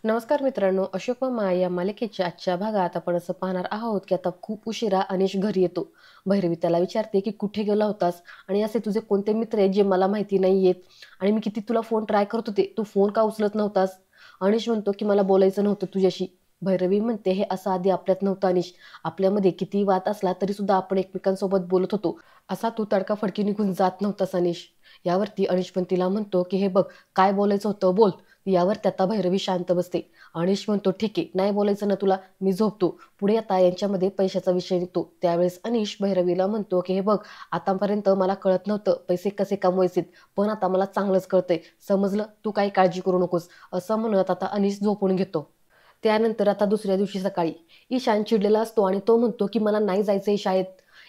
नमस्कार मित्रांनो, अशोक मामा या मालिकेच्या आजच्या भागात आपण असं पाहणार आहोत की आता खूप उशिरा अनिश घरी येतो. भैरवी त्याला विचारते की कुठे गेला होतास आणि असे तुझे कोणते मित्र आहेत जे मला माहिती नाही आहेत आणि मी किती तुला फोन ट्राय करत होते, तू फोन का उचलत नव्हतास? अनिश म्हणतो की मला बोलायचं नव्हतं तुझ्याशी. भैरवी म्हणते हे असं आधी आपल्यात नव्हतं अनिश. आपल्यामध्ये कितीही वाद असला तरी सुद्धा आपण एकमेकांसोबत बोलत होतो. असा तू तडकाफडकी निघून जात नव्हतास अनिश. यावरती अनिश पण तिला म्हणतो की हे बघ, काय बोलायचं होतं बोल. यावर आता भैरवी शांत बसते. अनिश म्हणतो ठीक आहे, नाही बोलायचं ना तुला, मी झोपतो. पुढे आता यांच्यामध्ये पैशाचा विषय निघतो. त्यावेळेस अनिश भैरवीला म्हणतो की हे बघ, आतापर्यंत मला कळत नव्हतं पैसे कसे कमवायचे, पण आता मला चांगलंच कळतंय. समजलं, तू काही काळजी करू नकोस. असं म्हणत आता अनिश झोपून घेतो. त्यानंतर आता दुसऱ्या दिवशी सकाळी ईशान चिडलेला असतो आणि तो म्हणतो की मला नाही जायचंय शाळेत.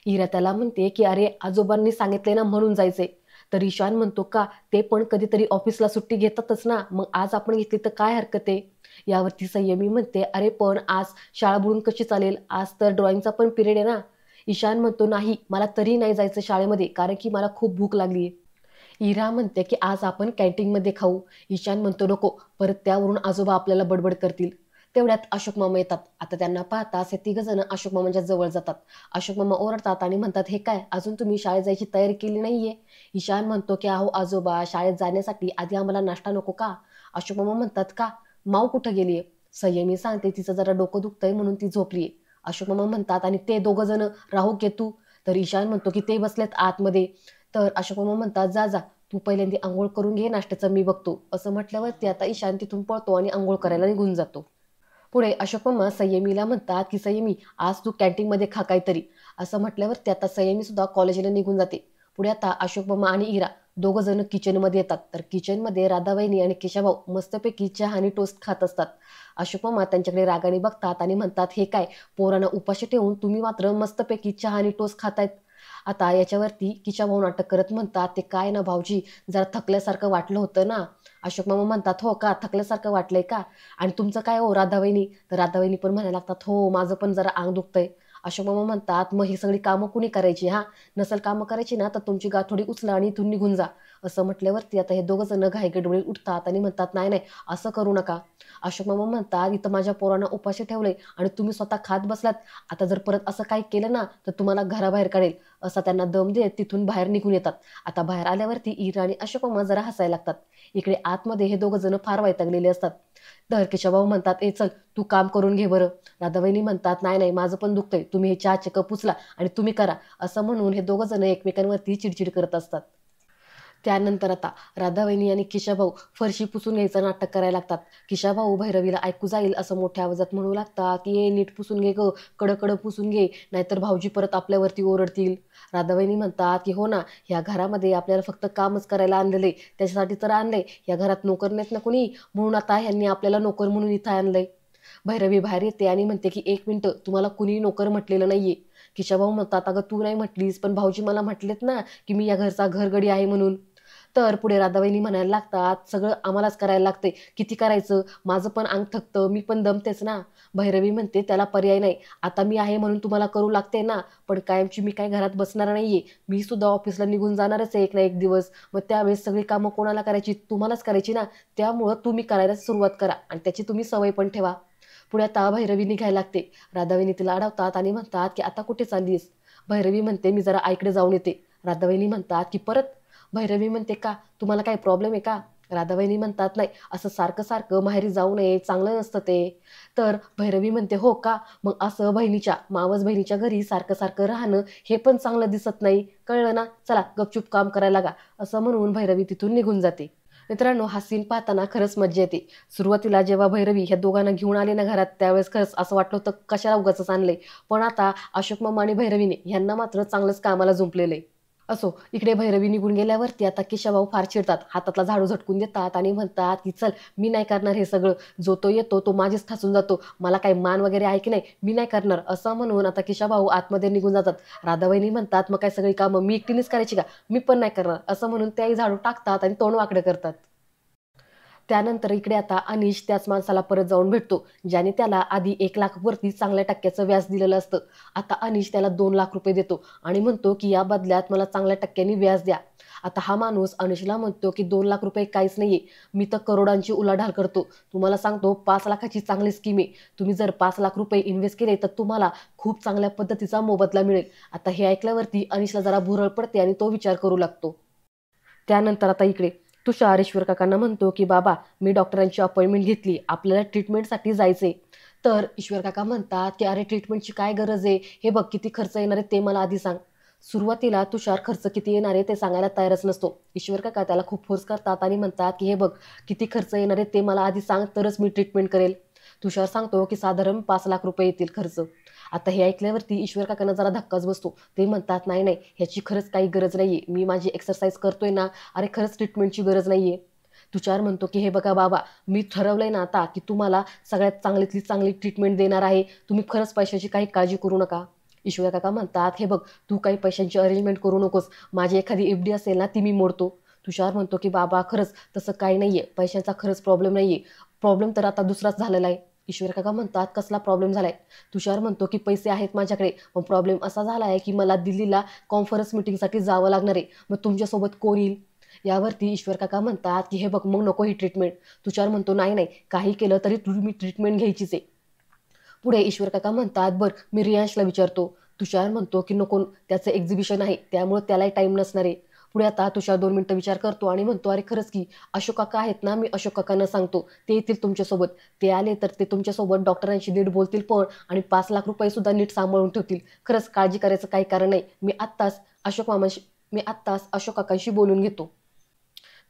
इरा त्याला म्हणते की अरे आजोबांनी सांगितलंय ना म्हणून जायचंय. तर ईशान म्हणतो का, ते पण कधीतरी ऑफिसला सुट्टी घेतातच ना, मग आज आपण घेतली तर काय हरकत आहे? यावरती संयमी म्हणते अरे पण आज शाळा बुडून कशी चालेल, आज तर ड्रॉइंगचा पण पिरियड आहे ना. ईशान म्हणतो नाही, मला तरी नाही जायचं शाळेमध्ये कारण की मला खूप भूक लागली. इरा म्हणते की आज आपण कॅन्टीनमध्ये खाऊ. ईशान म्हणतो नको, परत त्यावरून आजोबा आपल्याला बडबड करतील. तेवढ्यात अशोक मामा येतात. आता त्यांना पाहताच हे तिघजण अशोक मामांच्या जवळ जातात. अशोक मामा ओरडतात आणि म्हणतात हे काय, अजून तुम्ही शाळेत जायची तयारी केली नाहीये? ईशान म्हणतो की अहो आजोबा, शाळेत जाण्यासाठी आधी आम्हाला नाश्ता नको का? अशोक मामा म्हणतात का, माऊ कुठं गेलीये? संयमी सांगते तिचं जरा डोकं दुखतंय म्हणून ती झोपलीये. अशोक मामा म्हणतात आणि ते दोघं जण राहू घे तू. तर ईशान म्हणतो की ते बसलेत आतमध्ये. तर अशोक मामा म्हणतात जा जा, तू पहिल्यांदा आंघोळ करून घे, नाश्त्याचं मी बघतो. असं म्हटल्यावरती आता ईशान तिथून पळतो आणि आंघोळ करायला निघून जातो. पुढे अशोक मामा संयमीला म्हणतात की संयमी, आज तू कॅन्टीनमध्ये खा काहीतरी. असं म्हटल्यावरती आता संयमी सुद्धा कॉलेजला निघून जाते. पुढे आता अशोक मामा आणि इरा दोघं जण किचनमध्ये येतात. तर किचनमध्ये राधाबाईनी आणि केशवभाऊ मस्तपैकी चहा आणि टोस्ट खात असतात. अशोक मामा त्यांच्याकडे रागाने बघतात आणि म्हणतात हे काय, पोरांना उपाशी ठेवून तुम्ही मात्र मस्तपैकी चहा आणि टोस्ट खातायत. आता याच्यावरती केशवभाऊ नाटक करत म्हणतात ते काय ना भाऊजी, जरा थकल्यासारखं वाटलं होतं ना. अशोक मामा म्हणतात हो का, थकल्यासारखं वाटलंय का? आणि तुमचं काय हो राधावहिनी? तर राधावहिनी पण म्हणायला लागतात हो माझं पण जरा अंग दुखतंय. अशोक मामा म्हणतात मग ही सगळी कामं कुणी करायची हा? नसल कामं करायची ना तर तुमची गाठ थोडी उचला आणि इथून निघून जा. असं म्हटल्यावरती आता हे दोघं जण घाईगडबडीत उठतात आणि म्हणतात नाही नाही, असं करू नका. अशोक मामा म्हणतात इथं माझ्या पोरांना उपाशी ठेवलंय आणि तुम्ही स्वतः खात बसलात. आता जर परत असं काही केलं ना तर तुम्हाला घराबाहेर काढेल. असा त्यांना दम देत तिथून बाहेर निघून येतात. आता बाहेर आल्यावरती इरा आणि अशोक मामा जरा हसायला लागतात. इकडे आतमध्ये हे दोघं जण फार वैतागलेले असतात. तर केशवभाऊ म्हणतात ए चल, तू काम करून घे बरं. राधाबाईंनी म्हणतात नाही नाही, माझं पण दुखतंय, तुम्ही हे चहाचे कप उचला आणि तुम्ही करा. असं म्हणून हे दोघं जण एकमेकांवरती चिडचिड करत असतात. त्यानंतर आता राधावहिनी आणि किशाभाऊ फरशी पुसून घ्यायचं नाटक करायला लागतात. किशाभाऊ भैरवीला ऐकू जाईल असं मोठ्या आवाजात म्हणू लागतात की ए नीट पुसून घे ग, कडकडं पुसून घे, नाहीतर भाऊजी परत आपल्यावरती ओरडतील. राधावहिनी म्हणतात की हो ना, ह्या घरामध्ये आपल्याला फक्त कामच करायला आणलेले, त्याच्यासाठी तर आणलंय. या घरात नोकर नाहीत ना कुणी, म्हणून आता ह्यांनी आपल्याला नोकर म्हणून इथं आणलंय. भैरवी बाहेर येते आणि म्हणते की एक मिनिटं, तुम्हाला कुणी नोकर म्हटलेलं नाहीये. किशाभाऊ म्हणतात अगं तू नाही म्हटलीस, पण भाऊजी मला म्हटलेत ना की मी या घरचा घरगडी आहे म्हणून. तर पुढे राधाबाईंनी म्हणायला लागतात सगळं आम्हालाच करायला लागते, किती करायचं, माझं पण अंग थकतं, मी पण दमतेच ना. भैरवी म्हणते त्याला पर्याय नाही, आता मी आहे म्हणून तुम्हाला करू लागते ना, पण कायमची मी काय घरात बसणार नाहीये. मी सुद्धा ऑफिसला निघून जाणारच आहे एक ना एक दिवस. मग त्यावेळेस सगळी कामं कोणाला करायची, तुम्हालाच करायची ना. त्यामुळं तुम्ही करायला सुरुवात करा आणि त्याची तुम्ही सवय पण ठेवा. पुढे आता भैरवी निघायला लागते. राधाबाईंनी तिला अडवतात आणि म्हणतात की आता कुठे चाललीस? भैरवी म्हणते मी जरा आईकडे जाऊन येते. राधाबाईंनी म्हणतात की परत? भैरवी म्हणते का, तुम्हाला काही प्रॉब्लेम आहे का? राधाबाईंनी म्हणतात नाही, असं सारखं सारखं माहेरी जाऊ नये, चांगलं नसतं ते. तर भैरवी म्हणते हो का, मग असं बहिणीच्या मावस बहिणीच्या घरी सारखं सारखं राहणं हे पण चांगलं दिसत नाही, कळलं ना, चला गपचूप काम करायला लागा. असं म्हणून भैरवी तिथून निघून जाते. मित्रांनो, हा सीन पाहताना खरंच मज्जा येते. सुरुवातीला जेव्हा भैरवी ह्या दोघांना घेऊन आले ना घरात, त्यावेळेस खरंच असं वाटलं होतं कशाला उगाचच आणलंय. पण आता अशोक मामा आणि भैरवीने ह्यांना मात्र चांगलंच कामाला जुंपलेलं आहे. असो, इकडे भैरवी निघून गेल्यावरती आता केशवभाऊ फार चिडतात. हातातला झाडू झटकून देतात आणि म्हणतात की चल, मी नाही करणार हे सगळं. जो तो येतो तो माझीच ठासून जातो. मला काही मान वगैरे आहे की नाही, मी नाही करणार. असं म्हणून आता केशवभाऊ आतमध्ये निघून जातात. राधाबाईंनी म्हणतात मग काय सगळी कामं मी एकटीनेच करायची का? मी पण नाही करणार. असं म्हणून त्याही झाडू टाकतात आणि तोंड वाकडं करतात. त्यानंतर इकडे आता अनिश त्याच माणसाला परत जाऊन भेटतो, ज्याने त्याला आधी 1,00,000 वरती चांगल्या टक्क्याचं व्याज दिलेलं असतं. आता अनिश त्याला 2,00,000 रुपये देतो आणि म्हणतो की या बदल्यात मला चांगल्या टक्क्यांनी व्याज द्या. आता हा माणूस अनिशला म्हणतो की 2 लाख रुपये काहीच नाहीये, मी तर करोडांची उलाढाल करतो. तुम्हाला सांगतो 5 लाखाची चांगली स्कीम आहे. तुम्ही जर 5 लाख रुपये इन्व्हेस्ट केले तर तुम्हाला खूप चांगल्या पद्धतीचा मोबदला मिळेल. आता हे ऐकल्यावरती अनिशला जरा भुरळ पडते आणि तो विचार करू लागतो. त्यानंतर आता इकडे तुषार ईश्वर काकांना म्हणतो की बाबा, मी डॉक्टरांची अपॉइंटमेंट घेतली, आपल्याला ट्रीटमेंटसाठी जायचंय. तर ईश्वर काका म्हणतात की अरे ट्रीटमेंटची काय गरज आहे, हे बघ किती खर्च येणार आहे ते मला आधी सांग. सुरुवातीला तुषार खर्च किती येणार आहे ते सांगायला तयारच नसतो. ईश्वर काका त्याला खूप फोर्स करतात आणि म्हणतात की हे बघ, किती खर्च येणार आहे ते मला आधी सांग, तरच मी ट्रीटमेंट करेल. तुषार सांगतो की साधारण 5 लाख रुपये येतील खर्च. आता हे ऐकल्यावरती ईश्वर काकांना जरा धक्काच बसतो. ते म्हणतात नाही नाही, ह्याची खरंच काही गरज नाहीये, मी माझी एक्सरसाइज करतोय ना, अरे खरंच ट्रीटमेंटची गरज नाहीये. तुषार म्हणतो की हे बघा बाबा, मी ठरवलंय ना आता की तुम्हाला सगळ्यात चांगलीतली चांगली ट्रीटमेंट देणार आहे, तुम्ही खरंच पैशाची काही काळजी करू नका. ईश्वर काका म्हणतात हे बघ, तू काही पैशांची अरेंजमेंट करू नकोस, माझी एखादी एफडी असेल ना ती मी मोडतो. तुषार म्हणतो की बाबा खरंच तसं काही नाहीये, पैशांचा खरंच प्रॉब्लेम नाहीये, प्रॉब्लेम तर आता दुसराच झालेला आहे. ईश्वर काका म्हणतात कसला प्रॉब्लेम झालाय. तुषार म्हणतो की पैसे आहेत माझ्याकडे, मग प्रॉब्लेम असा झाला आहे की मला दिल्लीला कॉन्फरन्स मिटिंगसाठी जावं लागणार आहे, मग तुमच्यासोबत कोण येईल. यावरती ईश्वर काका म्हणतात की हे बघ मग नको ही ट्रीटमेंट. तुषार म्हणतो नाही नाही, काही केलं तरी तुम्ही ट्रीटमेंट घ्यायचीच आहे. पुढे ईश्वर काका म्हणतात बरं मी रियांशला विचारतो. तुषार म्हणतो की नको, त्याचं एक्झिबिशन आहे त्यामुळे त्यालाही टाईम नसणार आहे. पुढे आता तुषार 2 मिनिटं विचार करतो आणि म्हणतो अरे खरंच की अशोक काका आहेत ना, मी अशोक काकांना सांगतो, ते येतील तुमच्यासोबत. ते आले तर ते तुमच्यासोबत डॉक्टरांशी नीट बोलतील पण, आणि 5 लाख रुपये सुद्धा नीट सांभाळून ठेवतील. खरंच काळजी करायचं काही कारण नाही, मी आत्ताच अशोक काकांशी बोलून घेतो.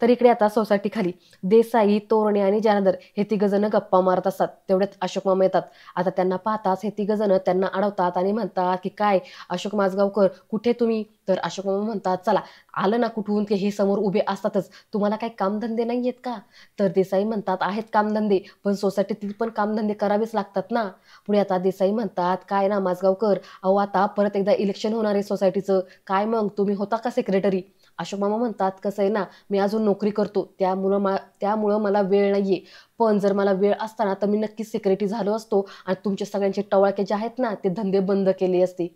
तर इकडे आता सोसायटी खाली देसाई, तोरणे आणि जनार्दन हे तिघजण गप्पा मारत असतात. तेवढ्यात अशोक मामा येतात. आता त्यांना पाहताच हे तिघजण त्यांना अडवतात आणि म्हणतात की काय अशोक माजगावकर, कुठे तुम्ही. तर अशोक मामा म्हणतात चला, आलं ना कुठून की हे समोर उभे असतातच, तुम्हाला काही कामधंदे नाही आहेत का. तर देसाई म्हणतात आहेत कामधंदे, पण सोसायटीतील पण कामधंदे करावेच लागतात ना. पुढे आता देसाई म्हणतात काय ना माजगावकर, अहो आता परत एकदा इलेक्शन होणार आहे सोसायटीचं, काय मग तुम्ही होता का सेक्रेटरी. अशोक मामा म्हणतात कसं आहे ना, मी अजून नोकरी करतो त्यामुळं मला वेळ नाहीये, पण जर मला वेळ असताना तर मी नक्कीच सेक्रेटरी झालो असतो आणि तुमचे सगळ्यांचे टवाळके जे आहेत ना ते धंदे बंद केले असते.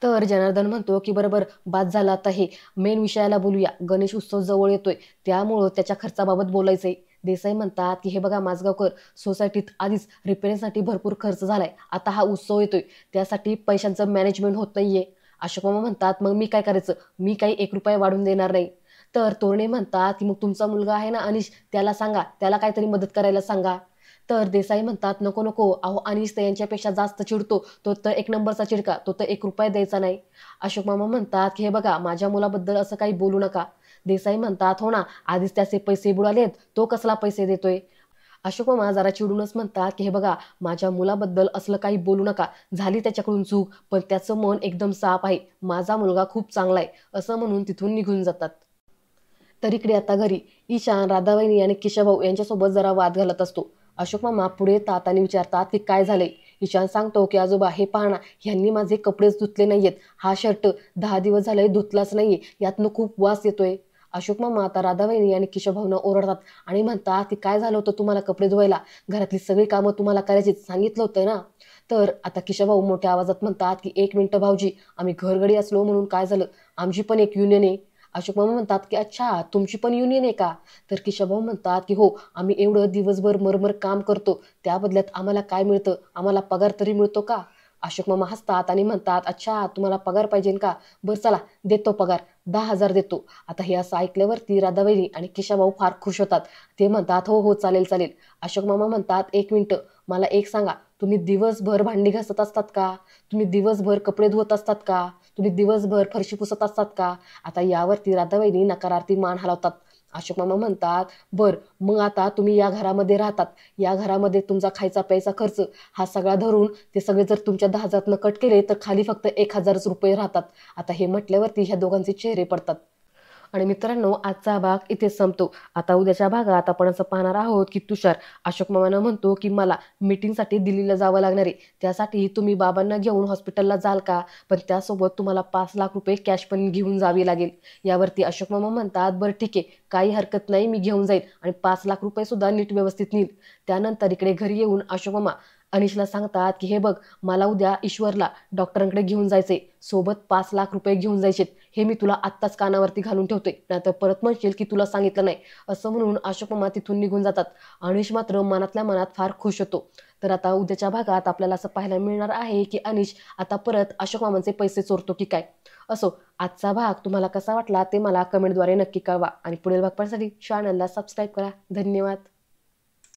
तर जनार्दन म्हणतो की बरोबर बाद झालं, आता हे मेन विषयाला बोलूया, गणेश उत्सव जवळ येतोय त्यामुळं त्याच्या खर्चाबाबत बोलायचंय. देसाई म्हणतात की हे बघा माजगावकर, सोसायटीत आधीच रिपेअरिंगसाठी भरपूर खर्च झालाय, आता हा उत्सव येतोय त्यासाठी पैशांचं मॅनेजमेंट होत नाहीये. अशोक मामा म्हणतात मग मी काय करायचं, मी काही 1 रुपया वाढून देणार नाही. तर तोरणे म्हणतात की मग तुमचा मुलगा आहे ना अनिश, त्याला सांगा, त्याला काहीतरी मदत करायला सांगा. तर देसाई म्हणतात नको नको, अहो अनिश तर यांच्यापेक्षा जास्त चिडतो, तो तर 1 नंबरचा चिडका, तो तर 1 रुपया द्यायचा नाही. अशोक मामा म्हणतात की हे बघा माझ्या मुलाबद्दल असं काही बोलू नका. देसाई म्हणतात हो ना, आधीच त्याचे पैसे बुडालेत, तो कसला पैसे देतोय. अशोक मामा जरा चिडूनच म्हणतात की हे बघा माझ्या मुलाबद्दल असलं काही बोलू नका, झाली त्याच्याकडून चूक, पण त्याचं मन एकदम साफ आहे, माझा मुलगा खूप चांगला आहे, असं म्हणून तिथून निघून जातात. तर इकडे आता घरी ईशान, राधावहिनी आणि केशवभाऊ यांच्यासोबत जरा वाद घालत असतो. अशोक मामा पुढे येतात आणि विचारतात की काय झालंय. ईशान सांगतो की आजोबा हे पहा ना, ह्यांनी माझे कपडेच धुतले नाहीयेत, हा शर्ट 10 दिवस झाले धुतलाच नाहीये, यातनं खूप वास येतोय. अशोक मामा आता राधावहिनी आणि केशवभाऊंना ओरडतात आणि म्हणतात की काय झालं होतं तुम्हाला कपडे धुवायला, घरातली सगळी कामं तुम्हाला करायची सांगितलं होतं ना. तर आता केशवभाऊ मोठ्या आवाजात म्हणतात की 1 मिनिट भाऊजी, आम्ही घरगडी असलो म्हणून काय झालं, आमची पण एक युनियन आहे. अशोक मामा म्हणतात की अच्छा तुमची पण युनियन आहे का. तर केशवभाऊ म्हणतात की हो, आम्ही एवढं दिवसभर मरमर काम करतो, त्या बदल्यात आम्हाला काय मिळतं, आम्हाला पगार तरी मिळतो का. अशोक मामा हसतात आणि म्हणतात अच्छा तुम्हाला पगार पाहिजे का, बरं चला देतो पगार, 10,000 देतो. आता हे असं ऐकल्यावरती राधावहिनी आणि केशवभाऊ फार खुश होतात. ते म्हणतात हो हो चालेल चालेल. अशोक मामा म्हणतात 1 मिनिट, मला एक सांगा, तुम्ही दिवसभर भांडी घासत असतात का, तुम्ही दिवसभर कपडे धुवत असतात का, तुम्ही दिवसभर फरशी पुसत असतात का. आता यावरती राधावहिनी नकारार्थी मान हलवतात. अशोक मामा म्हणतात बर मग आता तुम्ही या घरामध्ये राहतात, या घरामध्ये तुमचा खायचा प्यायचा खर्च हा सगळा धरून ते सगळे जर तुमच्या 10,000 कट केले तर खाली फक्त 1,000 रुपये राहतात. आता हे म्हटल्यावरती ह्या दोघांचे चेहरे पडतात. आणि मित्रांनो आजचा भाग इथेच संपतो. आता उद्याच्या भागात आपण असं पाहणार आहोत की तुषार अशोक मामांना म्हणतो की मला मीटिंगसाठी दिल्लीला जावं लागणार आहे, त्यासाठी तुम्ही बाबांना घेऊन हॉस्पिटलला जाल का, पण त्यासोबत तुम्हाला 5 लाख रुपये कॅश पण घेऊन जावी लागेल. यावरती अशोक मामा म्हणतात बरं ठीक आहे, काही हरकत नाही, मी घेऊन जाईल आणि 5 लाख रुपये सुद्धा नीट व्यवस्थित नेईल. त्यानंतर इकडे घरी येऊन अशोक मामा अनिशला सांगतात की हे बघ, मला उद्या ईश्वरला डॉक्टरांकडे घेऊन जायचे, सोबत 5 लाख रुपये घेऊन जायचे, हे मी तुला आत्ताच कानावरती घालून ठेवते, नाहीतर परत म्हणशील की तुला सांगितलं नाही. असं म्हणून अशोक मामा तिथून निघून जातात. अनिश मात्र मनातल्या मनात फार खुश होतो. तर आता उद्याच्या भागात आपल्याला असं पाहायला मिळणार आहे की अनिश आता परत अशोक मामांचे पैसे चोरतो की काय. असो, आजचा भाग तुम्हाला कसा वाटला ते मला कमेंटद्वारे नक्की कळवा आणि पुढील भाग पाहण्यासाठी चॅनलला सबस्क्राईब करा. धन्यवाद.